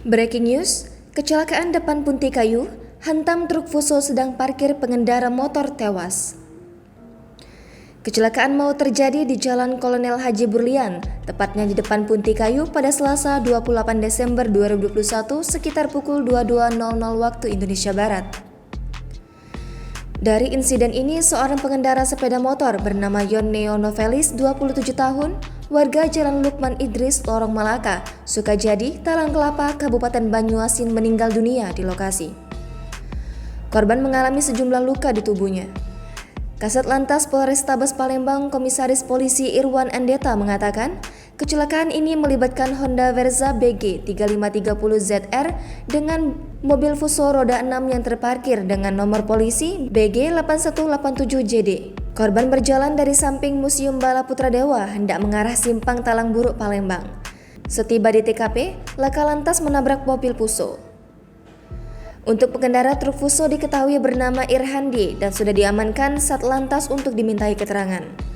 Breaking news, kecelakaan depan Punti Kayu, hantam truk Fuso sedang parkir pengendara motor tewas. Kecelakaan maut terjadi di Jalan Kolonel Haji Burlian, tepatnya di depan Punti Kayu pada Selasa 28 Desember 2021 sekitar pukul 22.00 waktu Indonesia Barat. Dari insiden ini, seorang pengendara sepeda motor bernama Yonneo Novelis, 27 tahun, warga Jalan Lukman Idris, Lorong Malaka, Sukajadi, Talang Kelapa, Kabupaten Banyuasin meninggal dunia di lokasi. Korban mengalami sejumlah luka di tubuhnya. Kasat Lantas Polrestabes Palembang Komisaris Polisi Irwan Andeta mengatakan, kecelakaan ini melibatkan Honda Verza BG 3530ZR dengan mobil Fuso roda 6 yang terparkir dengan nomor polisi BG 8187JD. Korban berjalan dari samping Museum Bala Putradewa hendak mengarah Simpang Talang Buruk Palembang. Setiba di TKP, laka lantas menabrak mobil Fuso. Untuk pengendara truk Fuso diketahui bernama Irhandi dan sudah diamankan Satlantas untuk dimintai keterangan.